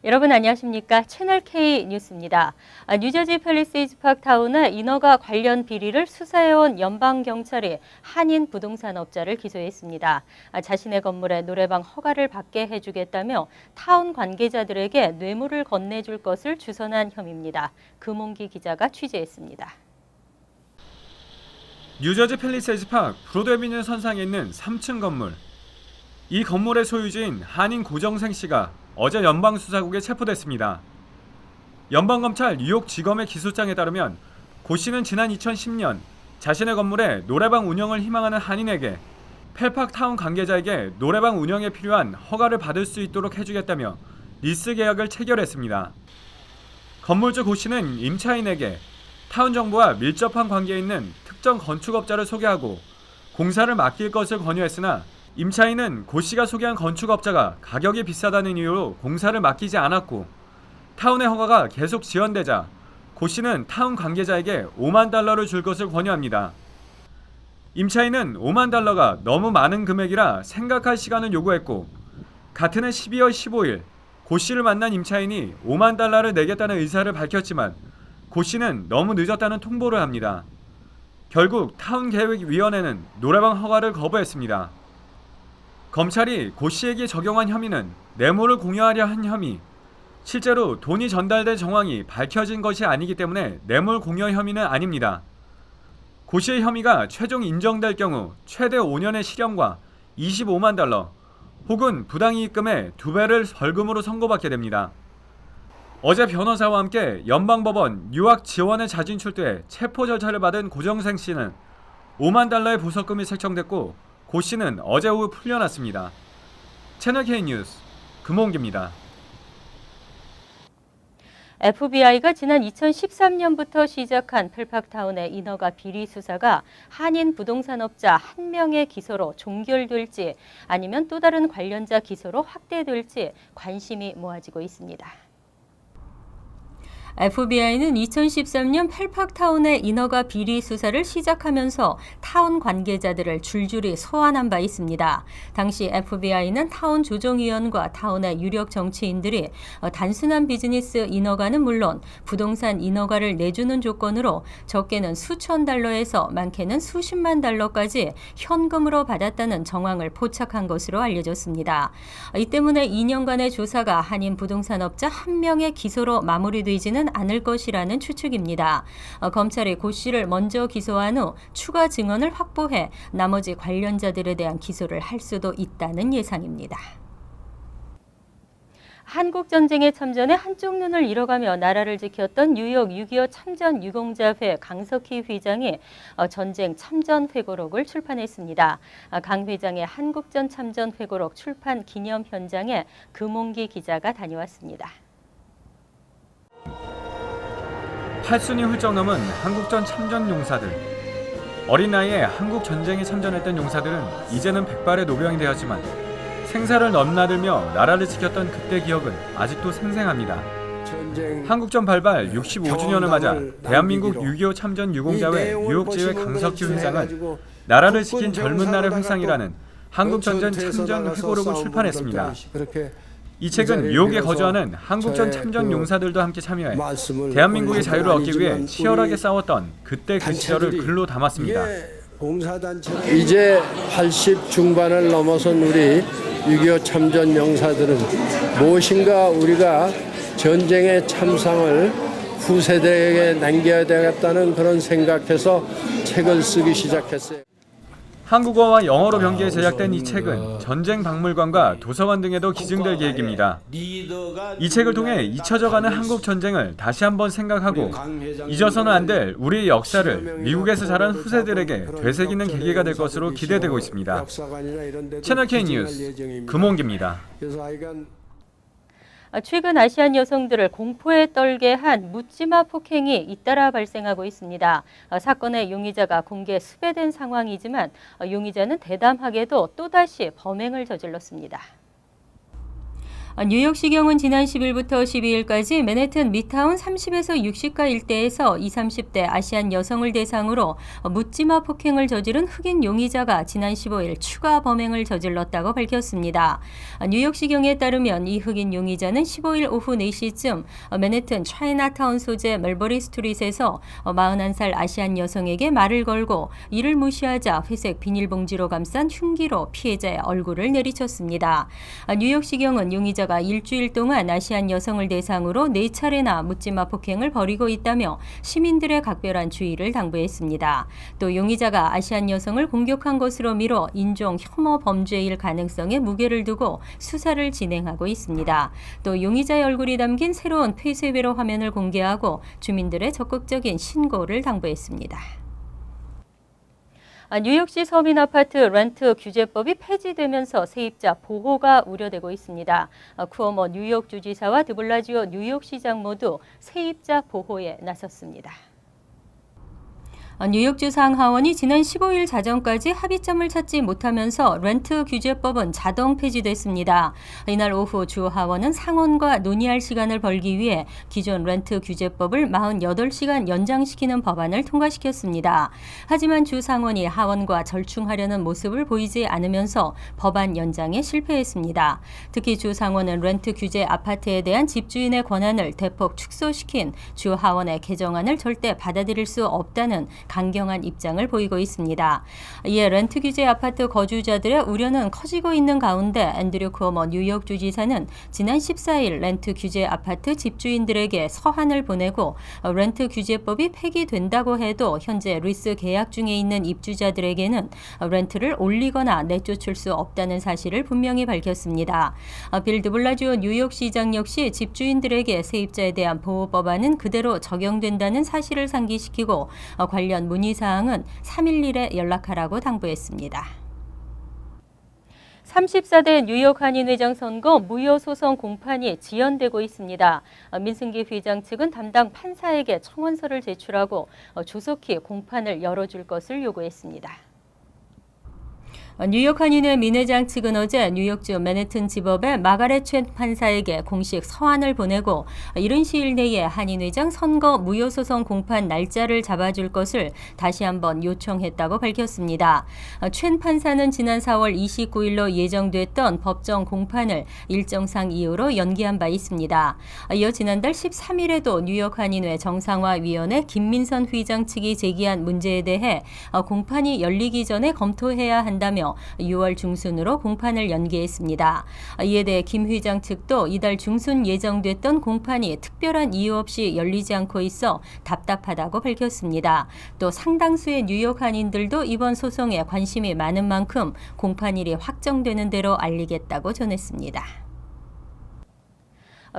여러분 안녕하십니까? 채널 K 뉴스입니다. 뉴저지 팰리세이드 파크타운의 인허가 관련 비리를 수사해온 연방경찰이 한인 부동산업자를 기소했습니다. 자신의 건물에 노래방 허가를 받게 해주겠다며 타운 관계자들에게 뇌물을 건네줄 것을 주선한 혐의입니다. 금홍기 기자가 취재했습니다. 뉴저지 팰리세이드 파크 브로드애비뉴 선상에 있는 3층 건물. 이 건물의 소유주인 한인 고정생 씨가 어제 연방수사국에 체포됐습니다. 연방검찰 뉴욕지검의 기소장에 따르면 고 씨는 지난 2010년 자신의 건물에 노래방 운영을 희망하는 한인에게 팰파크타운 관계자에게 노래방 운영에 필요한 허가를 받을 수 있도록 해주겠다며 리스 계약을 체결했습니다. 건물주 고 씨는 임차인에게 타운 정부와 밀접한 관계에 있는 특정 건축업자를 소개하고 공사를 맡길 것을 권유했으나 임차인은 고 씨가 소개한 건축업자가 가격이 비싸다는 이유로 공사를 맡기지 않았고 타운의 허가가 계속 지연되자 고 씨는 타운 관계자에게 $50,000를 줄 것을 권유합니다. 임차인은 $50,000가 너무 많은 금액이라 생각할 시간을 요구했고 같은 해 12월 15일 고 씨를 만난 임차인이 $50,000를 내겠다는 의사를 밝혔지만 고 씨는 너무 늦었다는 통보를 합니다. 결국 타운계획위원회는 노래방 허가를 거부했습니다. 검찰이 고 씨에게 적용한 혐의는 뇌물을 공유하려 한 혐의, 실제로 돈이 전달된 정황이 밝혀진 것이 아니기 때문에 뇌물 공여 혐의는 아닙니다. 고 씨의 혐의가 최종 인정될 경우 최대 5년의 실형과 $250,000 혹은 부당이익금의 2배를 벌금으로 선고받게 됩니다. 어제 변호사와 함께 연방법원 유학 지원에 자진 출두해 체포 절차를 받은 고정생 씨는 $50,000의 보석금이 책정됐고 고 씨는 어제 오후 풀려났습니다. 채널 K 뉴스 금홍기입니다. FBI가 지난 2013년부터 시작한 팰파크타운의 인허가 비리 수사가 한인 부동산업자 1명의 기소로 종결될지 아니면 또 다른 관련자 기소로 확대될지 관심이 모아지고 있습니다. FBI는 2013년 팰파크타운의 인허가 비리 수사를 시작하면서 타운 관계자들을 줄줄이 소환한 바 있습니다. 당시 FBI는 타운 조정위원과 타운의 유력 정치인들이 단순한 비즈니스 인허가는 물론 부동산 인허가를 내주는 조건으로 적게는 수천 달러에서 많게는 수십만 달러까지 현금으로 받았다는 정황을 포착한 것으로 알려졌습니다. 이 때문에 2년간의 조사가 한인 부동산업자 1명의 기소로 마무리되지는 않을 것이라는 추측입니다. 검찰이 고 씨를 먼저 기소한 후 추가 증언을 확보해 나머지 관련자들에 대한 기소를 할 수도 있다는 예상입니다. 한국전쟁에 참전해 한쪽 눈을 잃어가며 나라를 지켰던 뉴욕 6.25 참전 유공자회 강석희 회장이 전쟁 참전 회고록을 출판했습니다. 강 회장의 한국전 참전 회고록 출판 기념 현장에 금홍기 기자가 다녀왔습니다. 8순이 훌쩍 넘은 한국전 참전 용사들. 어린 나이에 한국 전쟁에 참전했던 용사들은 이제는 백발의 노병이 되었지만 생사를 넘나들며 나라를 지켰던 그때 기억은 아직도 생생합니다. 한국전 발발 65주년을 맞아 대한민국 6.25 참전 유공자회 뉴욕지회 강석희 회장은 나라를 지킨 젊은 날의 회상이라는 한국전쟁 참전 회고록을 출판했습니다. 이 책은 뉴욕에 거주하는 한국전 참전 용사들도 함께 참여해 대한민국의 자유를 얻기 위해 치열하게 싸웠던 그때 그 시절을 글로 담았습니다. 이제 80 중반을 넘어선 우리 6.25 참전 용사들은 무엇인가 우리가 전쟁의 참상을 후세대에게 남겨야 되겠다는 그런 생각해서 책을 쓰기 시작했어요. 한국어와 영어로 병기해 제작된 이 책은 전쟁 박물관과 도서관 등에도 기증될 계획입니다. 이 책을 통해 잊혀져가는 한국 전쟁을 다시 한번 생각하고 잊어서는 안 될 우리의 역사를 미국에서 자란 후세들에게 되새기는 계기가 될 것으로 기대되고 있습니다. 채널 K 뉴스 금홍기입니다. 최근 아시안 여성들을 공포에 떨게 한 묻지마 폭행이 잇따라 발생하고 있습니다. 사건의 용의자가 공개 수배된 상황이지만 용의자는 대담하게도 또다시 범행을 저질렀습니다. 뉴욕시경은 지난 10일부터 12일까지 맨해튼 미드타운 30에서 60가 일대에서 20, 30대 아시안 여성을 대상으로 묻지마 폭행을 저지른 흑인 용의자가 지난 15일 추가 범행을 저질렀다고 밝혔습니다. 뉴욕시경에 따르면 이 흑인 용의자는 15일 오후 4시쯤 맨해튼 차이나타운 소재 멜버리 스트릿에서 41살 아시안 여성에게 말을 걸고 이를 무시하자 회색 비닐봉지로 감싼 흉기로 피해자의 얼굴을 내리쳤습니다. 뉴욕시경은 용의자가 일주일 동안 아시안 여성을 대상으로 4차례나 묻지마 폭행을 벌이고 있다며 시민들의 각별한 주의를 당부했습니다. 또 용의자가 아시안 여성을 공격한 것으로 미뤄 인종 혐오 범죄일 가능성에 무게를 두고 수사를 진행하고 있습니다. 또 용의자의 얼굴이 담긴 새로운 폐쇄회로 화면을 공개하고 주민들의 적극적인 신고를 당부했습니다. 뉴욕시 서민 아파트 렌트 규제법이 폐지되면서 세입자 보호가 우려되고 있습니다. 쿠오모 뉴욕 주지사와 드블라지오 뉴욕시장 모두 세입자 보호에 나섰습니다. 뉴욕주 상하원이 지난 15일 자정까지 합의점을 찾지 못하면서 렌트 규제법은 자동 폐지됐습니다. 이날 오후 주 하원은 상원과 논의할 시간을 벌기 위해 기존 렌트 규제법을 48시간 연장시키는 법안을 통과시켰습니다. 하지만 주 상원이 하원과 절충하려는 모습을 보이지 않으면서 법안 연장에 실패했습니다. 특히 주 상원은 렌트 규제 아파트에 대한 집주인의 권한을 대폭 축소시킨 주 하원의 개정안을 절대 받아들일 수 없다는 강경한 입장을 보이고 있습니다. 이에 렌트 규제 아파트 거주자들의 우려는 커지고 있는 가운데 앤드류 쿠오모 뉴욕 주지사는 지난 14일 렌트 규제 아파트 집주인들에게 서한을 보내고 렌트 규제법이 폐기된다고 해도 현재 리스 계약 중에 있는 입주자들에게는 렌트를 올리거나 내쫓을 수 없다는 사실을 분명히 밝혔습니다. 빌 드블라지오 뉴욕시장 역시 집주인들에게 세입자에 대한 보호 법안은 그대로 적용된다는 사실을 상기시키고 관련 문의사항은 3일 일에 연락하라고 당부했습니다. 34대 뉴욕 한인회장 선거 무효소송 공판이 지연되고 있습니다. 민승기 회장 측은 담당 판사에게 청원서를 제출하고 조속히 공판을 열어줄 것을 요구했습니다. 뉴욕 한인회 민 회장 측은 어제 뉴욕주 맨해튼 지법의 마가렛 챈 판사에게 공식 서한을 보내고 이른 시일 내에 한인 회장 선거 무효소송 공판 날짜를 잡아줄 것을 다시 한번 요청했다고 밝혔습니다. 챈 판사는 지난 4월 29일로 예정됐던 법정 공판을 일정상 이유로 연기한 바 있습니다. 이어 지난달 13일에도 뉴욕 한인회 정상화위원회 김민선 회장 측이 제기한 문제에 대해 공판이 열리기 전에 검토해야 한다며 6월 중순으로 공판을 연기했습니다. 이에 대해 김 회장 측도 이달 중순 예정됐던 공판이 특별한 이유 없이 열리지 않고 있어 답답하다고 밝혔습니다. 또 상당수의 뉴욕 한인들도 이번 소송에 관심이 많은 만큼 공판일이 확정되는 대로 알리겠다고 전했습니다.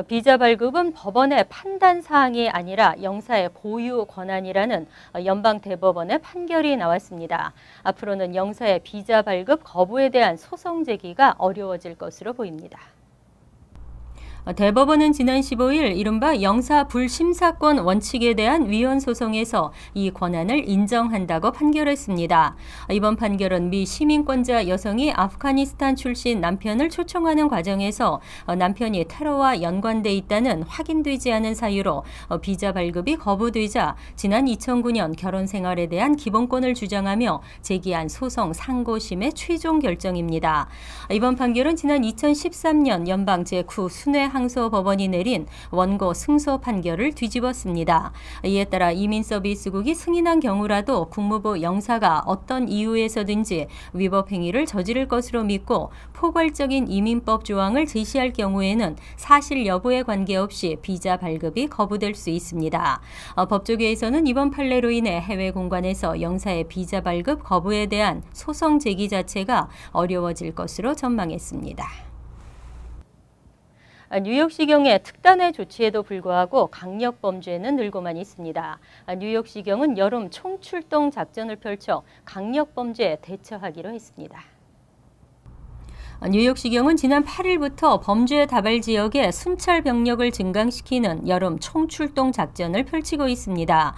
비자 발급은 법원의 판단 사항이 아니라 영사의 고유 권한이라는 연방 대법원의 판결이 나왔습니다. 앞으로는 영사의 비자 발급 거부에 대한 소송 제기가 어려워질 것으로 보입니다. 대법원은 지난 15일 이른바 영사 불심사권 원칙에 대한 위헌 소송에서 이 권한을 인정한다고 판결했습니다. 이번 판결은 미 시민권자 여성이 아프가니스탄 출신 남편을 초청하는 과정에서 남편이 테러와 연관돼 있다는 확인되지 않은 사유로 비자 발급이 거부되자 지난 2009년 결혼 생활에 대한 기본권을 주장하며 제기한 소송 상고심의 최종 결정입니다. 이번 판결은 지난 2013년 연방 제9 순회 항소법원이 내린 원고 승소 판결을 뒤집었습니다. 이에 따라 이민서비스국이 승인한 경우라도 국무부 영사가 어떤 이유에서든지 위법 행위를 저지를 것으로 믿고 포괄적인 이민법 조항을 제시할 경우에는 사실 여부에 관계없이 비자 발급이 거부될 수 있습니다. 법조계에서는 이번 판례로 인해 해외 공간에서 영사의 비자 발급 거부에 대한 소송 제기 자체가 어려워질 것으로 전망했습니다. 뉴욕시경의 특단의 조치에도 불구하고 강력범죄는 늘고만 있습니다. 뉴욕시경은 여름 총출동 작전을 펼쳐 강력범죄에 대처하기로 했습니다. 뉴욕시경은 지난 8일부터 범죄 다발 지역에 순찰 병력을 증강시키는 여름 총출동 작전을 펼치고 있습니다.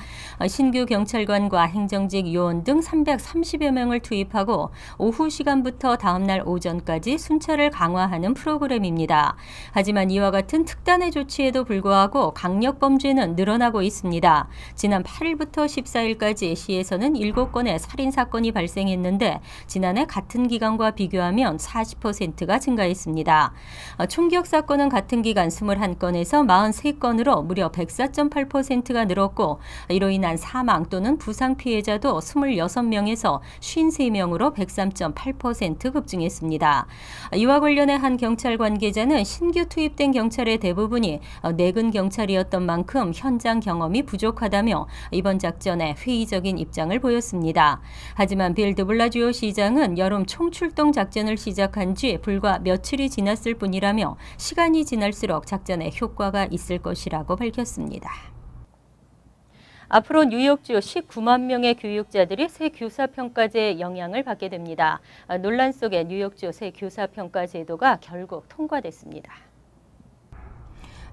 신규 경찰관과 행정직 요원 등 330여 명을 투입하고 오후 시간부터 다음날 오전까지 순찰을 강화하는 프로그램입니다. 하지만 이와 같은 특단의 조치에도 불구하고 강력 범죄는 늘어나고 있습니다. 지난 8일부터 14일까지 시에서는 7건의 살인 사건이 발생했는데 지난해 같은 기간과 비교하면 40%가 증가했습니다. 총격 사건은 같은 기간 21건에서 43건으로 무려 104.8%가 늘었고 이로 인한 사망 또는 부상 피해자도 26명에서 53명으로 103.8% 급증했습니다. 이와 관련해 한 경찰 관계자는 신규 투입된 경찰의 대부분이 내근 경찰이었던 만큼 현장 경험이 부족하다며 이번 작전에 회의적인 입장을 보였습니다. 하지만 빌 드블라지오 시장은 여름 총출동 작전을 시작한 지 불과 며칠이 지났을 뿐이라며 시간이 지날수록 작전에 효과가 있을 것이라고 밝혔습니다. 앞으로 뉴욕주 19만 명의 교육자들이 새 교사평가제의 영향을 받게 됩니다. 논란 속에 뉴욕주 새 교사평가제도가 결국 통과됐습니다.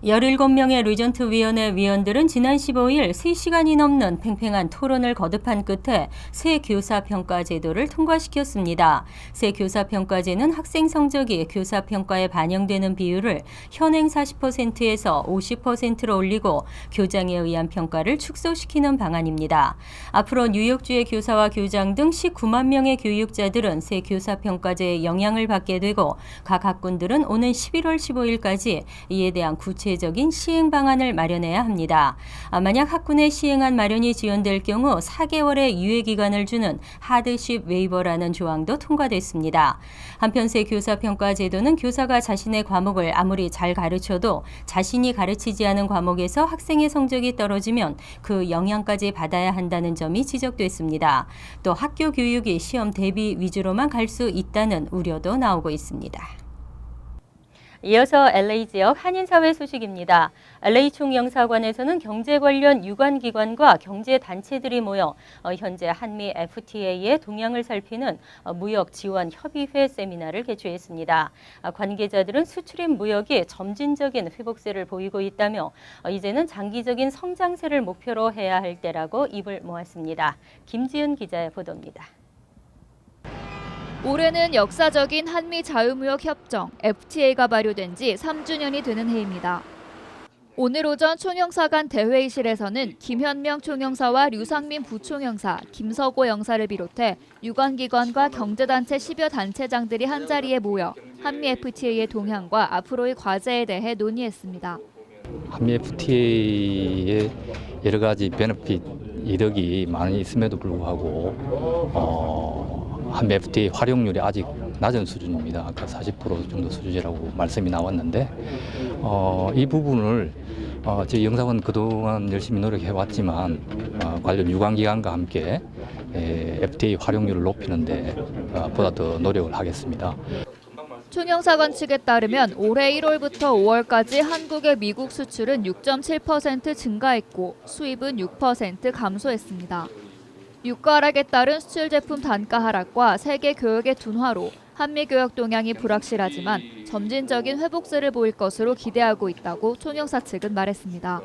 17명의 리전트 위원회 위원들은 지난 15일 3시간이 넘는 팽팽한 토론을 거듭한 끝에 새 교사평가 제도를 통과시켰습니다. 새 교사평가제는 학생 성적이 교사평가에 반영되는 비율을 현행 40%에서 50%로 올리고 교장에 의한 평가를 축소시키는 방안입니다. 앞으로 뉴욕주의 교사와 교장 등 19만 명의 교육자들은 새 교사평가제의 영향을 받게 되고 각 학군들은 오는 11월 15일까지 이에 대한 구체적인 시행 방안을 마련해야 합니다. 만약 학군의 시행안 마련이 지연될 경우 4개월의 유예 기간을 주는 하드십 웨이버라는 조항도 통과됐습니다. 한편 새 교사평가 제도는 교사가 자신의 과목을 아무리 잘 가르쳐도 자신이 가르치지 않은 과목에서 학생의 성적이 떨어지면 그 영향까지 받아야 한다는 점이 지적됐습니다. 또 학교 교육이 시험 대비 위주로만 갈 수 있다는 우려도 나오고 있습니다. 이어서 LA 지역 한인사회 소식입니다. LA 총영사관에서는 경제 관련 유관기관과 경제단체들이 모여 현재 한미 FTA의 동향을 살피는 무역 지원 협의회 세미나를 개최했습니다. 관계자들은 수출입 무역이 점진적인 회복세를 보이고 있다며 이제는 장기적인 성장세를 목표로 해야 할 때라고 입을 모았습니다. 김지은 기자의 보도입니다. 올해는 역사적인 한미 자유무역 협정 FTA가 발효된 지 3주년이 되는 해입니다. 오늘 오전 총영사관 대회의실에서는 김현명 총영사와 류상민 부총영사, 김서고 영사를 비롯해 유관기관과 경제단체 10여 단체장들이 한자리에 모여 한미 FTA의 동향과 앞으로의 과제에 대해 논의했습니다. 한미 FTA의 여러 가지 베네핏 이득이 많이 있음에도 불구하고 한미 FTA 활용률이 아직 낮은 수준입니다. 아까 40% 정도 수준이라고 말씀이 나왔는데 이 부분을 저희 영사관 그동안 열심히 노력해왔지만 관련 유관기관과 함께 FTA 활용률을 높이는 데 보다 더 노력을 하겠습니다. 총영사관 측에 따르면 올해 1월부터 5월까지 한국의 미국 수출은 6.7% 증가했고 수입은 6% 감소했습니다. 유가 하락에 따른 수출 제품 단가 하락과 세계 교역의 둔화로 한미 교역 동향이 불확실하지만 점진적인 회복세를 보일 것으로 기대하고 있다고 총영사 측은 말했습니다.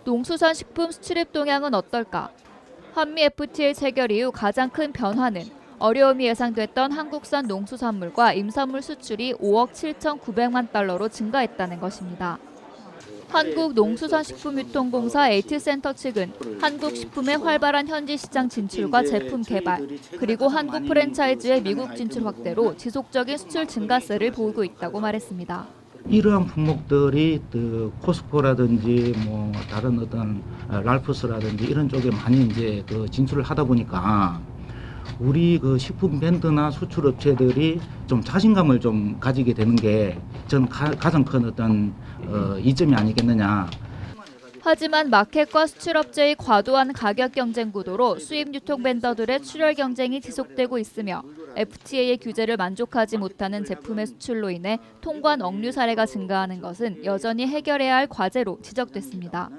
농수산식품 수출입 동향은 어떨까? 한미 FTA 체결 이후 가장 큰 변화는 어려움이 예상됐던 한국산 농수산물과 임산물 수출이 5억 7,900만 달러로 증가했다는 것입니다. 한국농수산식품유통공사 에이트센터 측은 한국 식품의 활발한 현지 시장 진출과 제품 개발, 그리고 한국 프랜차이즈의 미국 진출 확대로 지속적인 수출 증가세를 보이고 있다고 말했습니다. 이러한 품목들이 코스코라든지 다른 어떤 랄프스라든지 이런 쪽에 많이 이제 진출을 하다 보니까 우리 식품 밴드나 수출 업체들이 좀 자신감을 좀 가지게 되는 게 전 가장 큰 어떤 이점이 아니겠느냐. 하지만 마켓과 수출업체의 과도한 가격 경쟁 구도로 수입 유통 벤더들의 출혈 경쟁이 지속되고 있으며 FTA의 규제를 만족하지 못하는 제품의 수출로 인해 통관 억류 사례가 증가하는 것은 여전히 해결해야 할 과제로 지적됐습니다.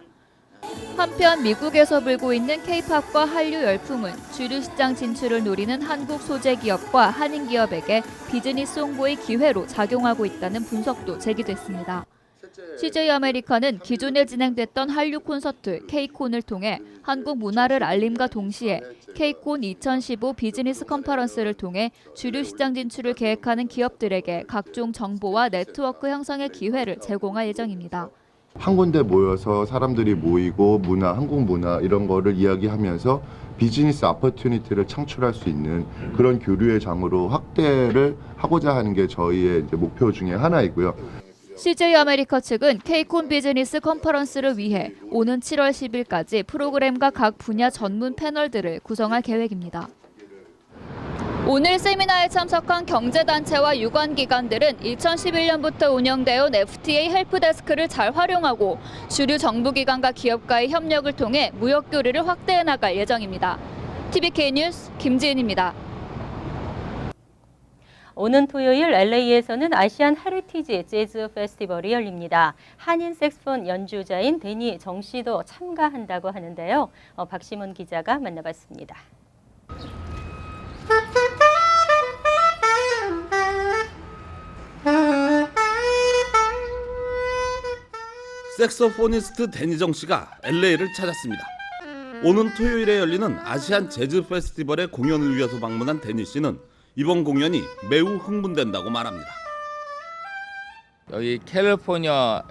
한편 미국에서 불고 있는 K-팝과 한류 열풍은 주류 시장 진출을 노리는 한국 소재 기업과 한인 기업에게 비즈니스 홍보의 기회로 작용하고 있다는 분석도 제기됐습니다. CJ 아메리카는 기존에 진행됐던 한류 콘서트 K콘을 통해 한국 문화를 알림과 동시에 K콘 2015 비즈니스 컨퍼런스를 통해 주류 시장 진출을 계획하는 기업들에게 각종 정보와 네트워크 형성의 기회를 제공할 예정입니다. 한 군데 모여서 사람들이 모이고 문화, 한국 문화 이런 거를 이야기하면서 비즈니스 어퍼튜니티를 창출할 수 있는 그런 교류의 장으로 확대를 하고자 하는 게 저희의 이제 목표 중에 하나이고요. CJ 아메리카 측은 K콘 비즈니스 컨퍼런스를 위해 오는 7월 10일까지 프로그램과 각 분야 전문 패널들을 구성할 계획입니다. 오늘 세미나에 참석한 경제단체와 유관기관들은 2011년부터 운영되어 FTA 헬프데스크를 잘 활용하고 주류 정부기관과 기업과의 협력을 통해 무역 교류를 확대해 나갈 예정입니다. TVK 뉴스 김지은입니다. 오는 토요일 LA에서는 아시안 헤리티지 재즈 페스티벌이 열립니다. 한인 색소폰 연주자인 데니 정 씨도 참가한다고 하는데요. 박시문 기자가 만나봤습니다. 색소포니스트 데니정 씨가 LA를 찾았습니다. 오는 토요일에 열리는 아시안 재즈 페스티벌의 공연을 위해서 방문한 데니 씨는 이번 공연이 매우 흥분된다고 말합니다. 여기 캘리포니아에서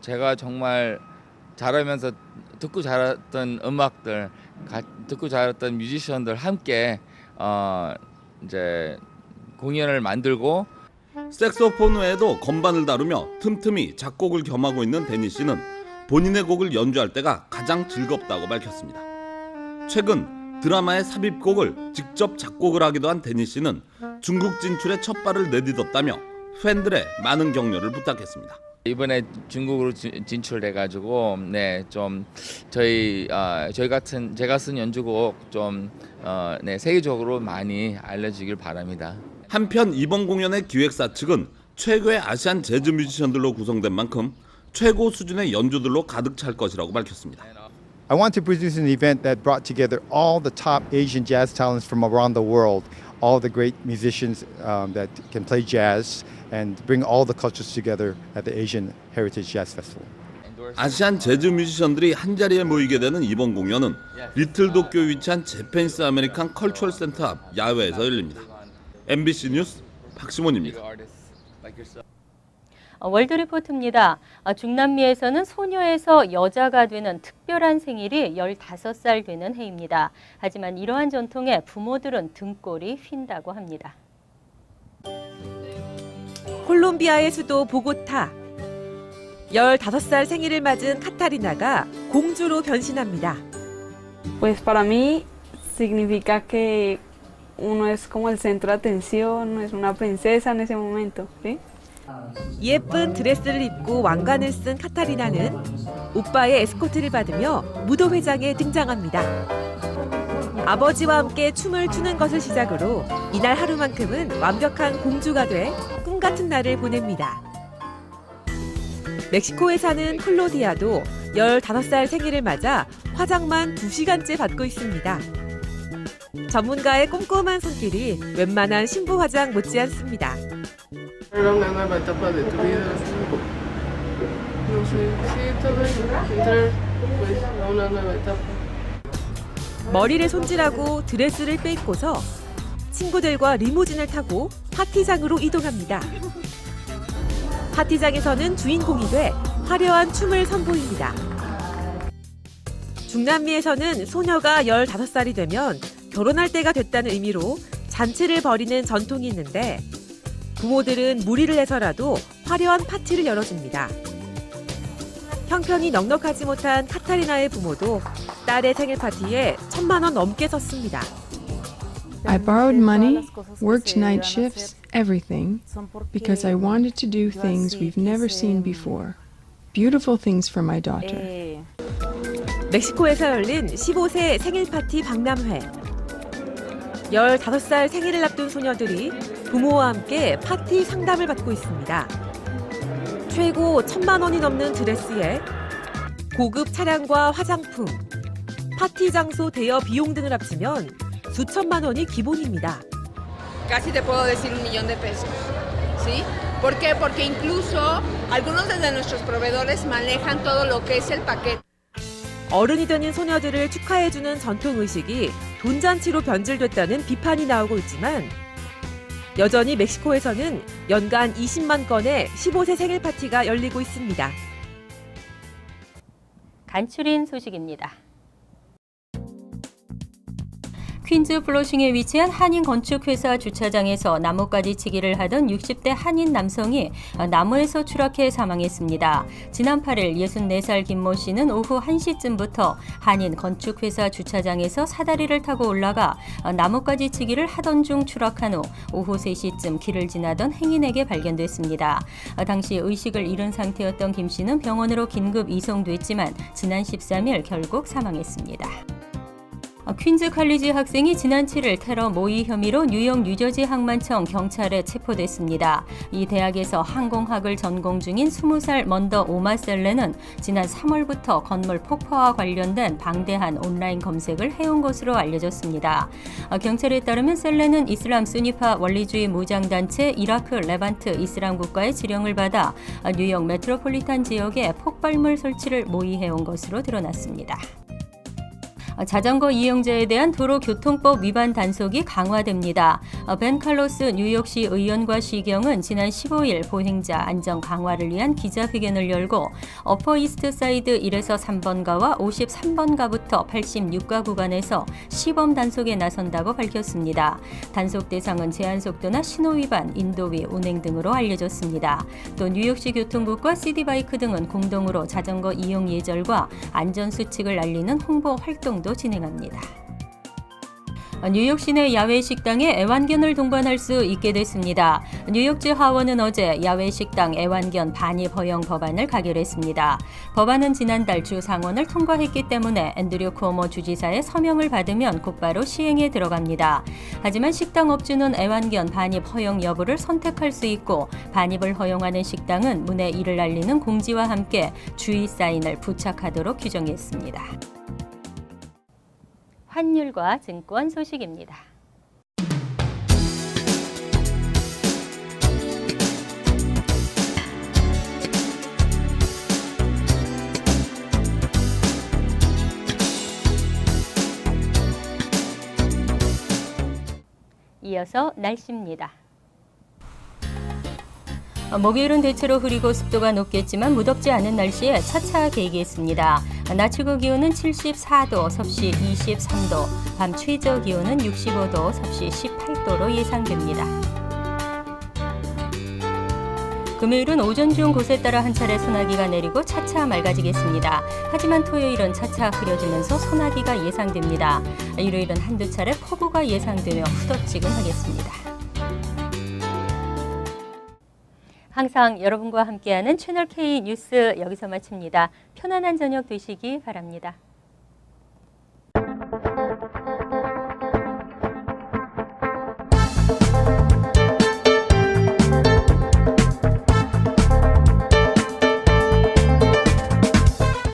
제가 정말 잘하면서 듣고 자랐던 음악들, 듣고 자랐던 뮤지션들 함께 이제 공연을 만들고 색소폰 외에도 건반을 다루며 틈틈이 작곡을 겸하고 있는 데니 씨는 본인의 곡을 연주할 때가 가장 즐겁다고 밝혔습니다. 최근 드라마의 삽입곡을 직접 작곡을 하기도 한 데니 씨는 중국 진출에 첫 발을 내딛었다며 팬들의 많은 격려를 부탁했습니다. 이번에 중국으로 진출해가지고 좀 저희 같은 제가 쓴 연주곡 좀 세계적으로 많이 알려지길 바랍니다. 한편 이번 공연의 기획사 측은 최고의 아시안 재즈 뮤지션들로 구성된 만큼 최고 수준의 연주들로 가득 찰 것이라고 밝혔습니다. I want to produce an event that brought together all the top Asian jazz talents from around the world, all the great musicians that can play jazz, and bring all the cultures together at the Asian Heritage Jazz Festival. 아시안 재즈 뮤지션들이 한자리에 모이게 되는 이번 공연은 리틀 도쿄에 위치한 재패니스 아메리칸 컬처럴 센터 앞 야외에서 열립니다. MBC 뉴스 박시몬입니다. 월드리포트입니다. 중남미에서는 소녀에서 여자가 되는 특별한 생일이 15살 되는 해입니다. 하지만 이러한 전통에 부모들은 등골이 휜다고 합니다. 콜롬비아의 수도 보고타. 15살 생일을 맞은 카타리나가 공주로 변신합니다. Pues para mí significa que uno es como el centro de atención, es una princesa en ese momento, ¿sí? 예쁜 드레스를 입고 왕관을 쓴 카타리나는 오빠의 에스코트를 받으며 무도회장에 등장합니다. 아버지와 함께 춤을 추는 것을 시작으로 이날 하루만큼은 완벽한 공주가 돼 꿈 같은 날을 보냅니다. 멕시코에 사는 클로디아도 15살 생일을 맞아 화장만 2시간째 받고 있습니다. 전문가의 꼼꼼한 손길이 웬만한 신부 화장 못지않습니다. 머리를 손질하고 드레스를 빼입고서 친구들과 리무진을 타고 파티장으로 이동합니다. 파티장에서는 주인공이 돼 화려한 춤을 선보입니다. 중남미에서는 소녀가 15살이 되면 결혼할 때가 됐다는 의미로 잔치를 벌이는 전통이 있는데 부모들은 무리를 해서라도 화려한 파티를 열어줍니다. 형편이 넉넉하지 못한 카타리나의 부모도 딸의 생일 파티에 1,000만 원 넘게 썼습니다. I borrowed money, worked night shifts, everything, because I wanted to do things we've never seen before. Beautiful things for my daughter. 멕시코에서 열린 15세 생일 파티 박람회. 15살 생일을 앞둔 소녀들이 부모와 함께 파티 상담을 받고 있습니다. 최고 1,000만 원이 넘는 드레스에 고급 차량과 화장품, 파티 장소 대여 비용 등을 합치면 수천만 원이 기본입니다. Casi te puedo decir 1.000.000 de pesos, ¿sí? ¿Por qué? Porque incluso algunos de nuestros proveedores manejan todo lo que es el paquete. 어른이 되는 소녀들을 축하해주는 전통의식이 돈잔치로 변질됐다는 비판이 나오고 있지만 여전히 멕시코에서는 연간 20만 건의 15세 생일 파티가 열리고 있습니다. 간추린 소식입니다. 퀸즈 플러싱에 위치한 한인 건축회사 주차장에서 나뭇가지 치기를 하던 60대 한인 남성이 나무에서 추락해 사망했습니다. 지난 8일 64살 김모 씨는 오후 1시쯤부터 한인 건축회사 주차장에서 사다리를 타고 올라가 나뭇가지 치기를 하던 중 추락한 후 오후 3시쯤 길을 지나던 행인에게 발견됐습니다. 당시 의식을 잃은 상태였던 김 씨는 병원으로 긴급 이송됐지만 지난 13일 결국 사망했습니다. 퀸즈 칼리지 학생이 지난 7일 테러 모의 혐의로 뉴욕 뉴저지 항만청 경찰에 체포됐습니다. 이 대학에서 항공학을 전공 중인 20살 먼더 오마 셀레는 지난 3월부터 건물 폭파와 관련된 방대한 온라인 검색을 해온 것으로 알려졌습니다. 경찰에 따르면 셀레는 이슬람 수니파 원리주의 무장단체 이라크 레반트 이슬람 국가의 지령을 받아 뉴욕 메트로폴리탄 지역에 폭발물 설치를 모의해온 것으로 드러났습니다. 자전거 이용자에 대한 도로교통법 위반 단속이 강화됩니다. 벤 칼로스 뉴욕시 의원과 시경은 지난 15일 보행자 안전 강화를 위한 기자회견을 열고 어퍼 이스트 사이드 1에서 3번가와 53번가부터 86가 구간에서 시범 단속에 나선다고 밝혔습니다. 단속 대상은 제한속도나 신호위반, 인도위, 운행 등으로 알려졌습니다. 또 뉴욕시 교통국과 시티바이크 등은 공동으로 자전거 이용 예절과 안전수칙을 알리는 홍보 활동 진행합니다. 뉴욕 시내 야외 식당에 애완견을 동반할 수 있게 됐습니다. 뉴욕주 하원은 어제 야외 식당 애완견 반입 허용 법안을 가결했습니다. 법안은 지난달 주 상원을 통과했기 때문에 앤드류 쿠오모 주지사의 서명을 받으면 곧바로 시행에 들어갑니다. 하지만 식당 업주는 애완견 반입 허용 여부를 선택할 수 있고 반입을 허용하는 식당은 문에 이를 알리는 공지와 함께 주의 사인을 부착하도록 규정했습니다. 환율과 증권 소식입니다. 이어서 날씨입니다. 목요일은 대체로 흐리고 습도가 높겠지만 무덥지 않은 날씨에 차차 개기했습니다. 낮 최고 기온은 74도, 섭씨 23도, 밤 최저 기온은 65도, 섭씨 18도로 예상됩니다. 금요일은 오전 중 곳에 따라 한 차례 소나기가 내리고 차차 맑아지겠습니다. 하지만 토요일은 차차 흐려지면서 소나기가 예상됩니다. 일요일은 한두 차례 폭우가 예상되며 후덥지근하겠습니다. 항상 여러분과 함께하는 채널 K 뉴스 여기서 마칩니다. 편안한 저녁 되시기 바랍니다.